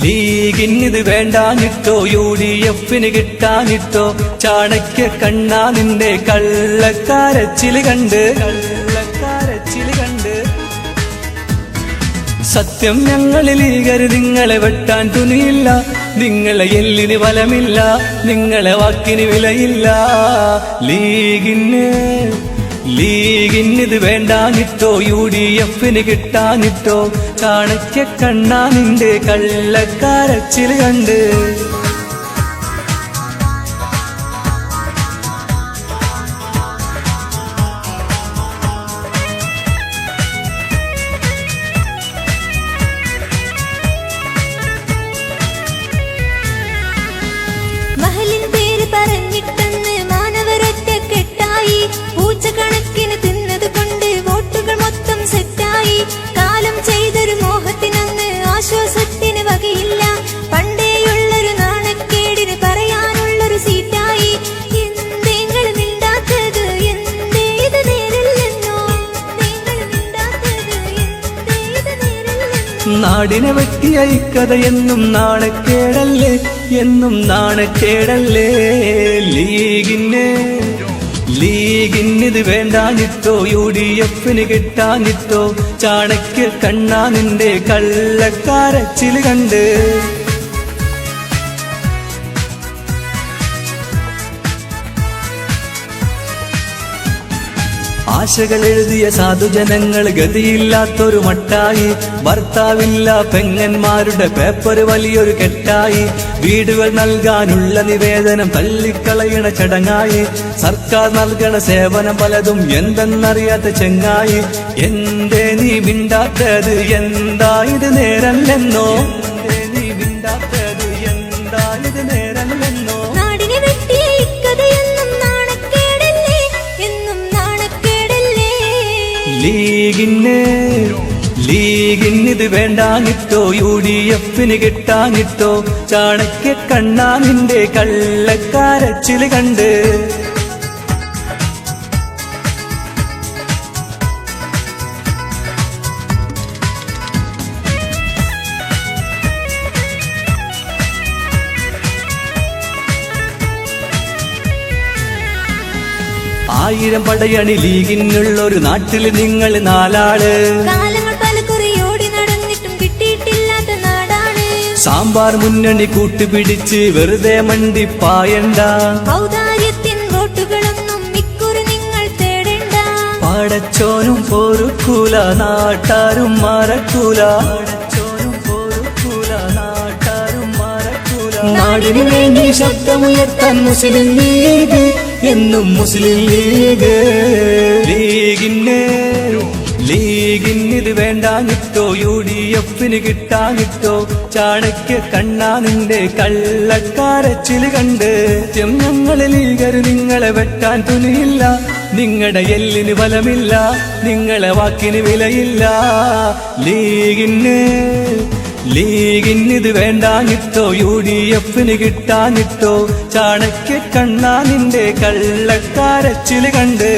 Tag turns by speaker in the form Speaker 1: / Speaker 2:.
Speaker 1: ലീഗിനിത് വേണ്ടാനിട്ടോ UDF-ന് കിട്ടാനിട്ടോ ചാണക്യ കണ്ണാ നിന്റെ കള്ളക്കാരച്ചില് കണ്ട് സത്യം ഞങ്ങളെ ലീഗര് നിങ്ങളെ വെട്ടാൻ തുനിയില്ല, നിങ്ങളെ എല്ലിന് ബലമില്ല, നിങ്ങളെ വാക്കിന് വിലയില്ല. ലീഗിനിത് വേണ്ടാനിട്ടോ UDF-ന് കിട്ടാനിട്ടോ ചാണക്യ കണ്ണാ നിന്റെ കള്ളക്കാരച്ചില് കണ്ട്.
Speaker 2: മഹലിൻ പേര് പറഞ്ഞിട്ടെന്ന് മാനവരൊറ്റ കെട്ടായി, പൂച്ചക്കണക്കിന് തിന്നത് കൊണ്ട് വോട്ടുകൾ മൊത്തം സെറ്റായി. കാലം ചെയ്തൊരു മോഹത്തിനന്ന് ആശ്വാസത്തിന് വകയില്ല, പണ്ടേയുള്ളൊരു നാണക്കേടിന് പറയാനുള്ളൊരു സീറ്റായി. എന്തേങ്ങൾ മിണ്ടാത്തത്, എന്തേ ഇത് നേരില്ലെന്നോ, നിങ്ങൾ മിണ്ടാത്തത്, എന്തേ ഇത് നേരില്ലെന്നോ.
Speaker 1: നാടിനെ വെട്ടിയ ഇക്കഥ എന്നും നാണക്കേടല്ലേ, എന്നും നാണക്കേടല്ലേ. ലീഗിനിത് വേണ്ടാനിട്ടോ UDF-ന് കിട്ടാനിട്ടോ ചാണക്യ കണ്ണാ നിന്റെ കള്ളക്കാരച്ചില് കണ്ട്. ആശകൾ എഴുതിയ സാധുജനങ്ങൾ ഗതിയില്ലാത്തൊരു മട്ടായി, ഭർത്താവില്ല പെങ്ങന്മാരുടെ പേപ്പർ വലിയൊരു കെട്ടായി, വീടുകൾ നൽകാനുള്ള നിവേദനം തള്ളിക്കളയണ ചടങ്ങായി, സർക്കാർ നൽകണ സേവനം പലതും എന്തെന്നറിയാത്ത ചെങ്ങായി. എന്തേ നീ മിണ്ടാത്തത്, എന്താ ഇത് നേരല്ലെന്നോ, നീ മിണ്ടാത്തത്, എന്താ ഇത് നേരല്ലെന്നോ.
Speaker 2: നാടിനെ വെട്ടിയ ഇക്കഥയെന്നും നാണക്കേടല്ലേ, എന്നും നാണക്കേടല്ലേ.
Speaker 1: ലീഗിനിത് വേണ്ടാനിട്ടോ UDF-ന് കിട്ടാനിട്ടോ ചാണക്യ കണ്ണാ നിന്റെ കള്ളക്കാരച്ചില് കണ്ട്. ആയിരം പടയണി ലീഗിനുള്ളൊരു നാട്ടില് നിങ്ങൾ നാലാള്,
Speaker 2: കാലങ്ങൾ പലകുറിയോടി നടന്നിട്ടും കിട്ടിയിട്ടില്ലാത്ത നാടാണ്.
Speaker 1: സാമ്പാർ മുന്നണി കൂട്ടുപിടിച്ച് വെറുതെ മണ്ടിപ്പായണ്ട,
Speaker 2: ഔദാര്യത്തിൻ വോട്ടുകളൊന്നും ഇക്കുറി നിങ്ങൾ തേടണ്ട.
Speaker 1: പടച്ചോനും പൊറുക്കൂല, നാട്ടാരും മറക്കൂല, നാടിനു വേണ്ടി ശബ്ദമുയർത്താൻ മുസ്ലിം ലീഗ്, എന്നും മുസ്ലിം ലീഗ്. ലീഗിനിത് വേണ്ടാനിട്ടോ UDF-ന് കിട്ടാനിട്ടോ ചാണക്യ കണ്ണാ നിന്റെ കള്ളക്കാരച്ചില് കണ്ട്. ഞങ്ങളെ ലീഗര് നിങ്ങളെ വെട്ടാൻ തുനിയില്ല, നിങ്ങളുടെ എല്ലിന് ബലമില്ല, നിങ്ങളെ വാക്കിന് വിലയില്ല. ലീഗിനിത് വേണ്ടാനിട്ടോ UDF-ന് കിട്ടാനിട്ടോ ചാണക്യ കണ്ണാ നിന്റെ കള്ളക്കാരച്ചില് കണ്ട്.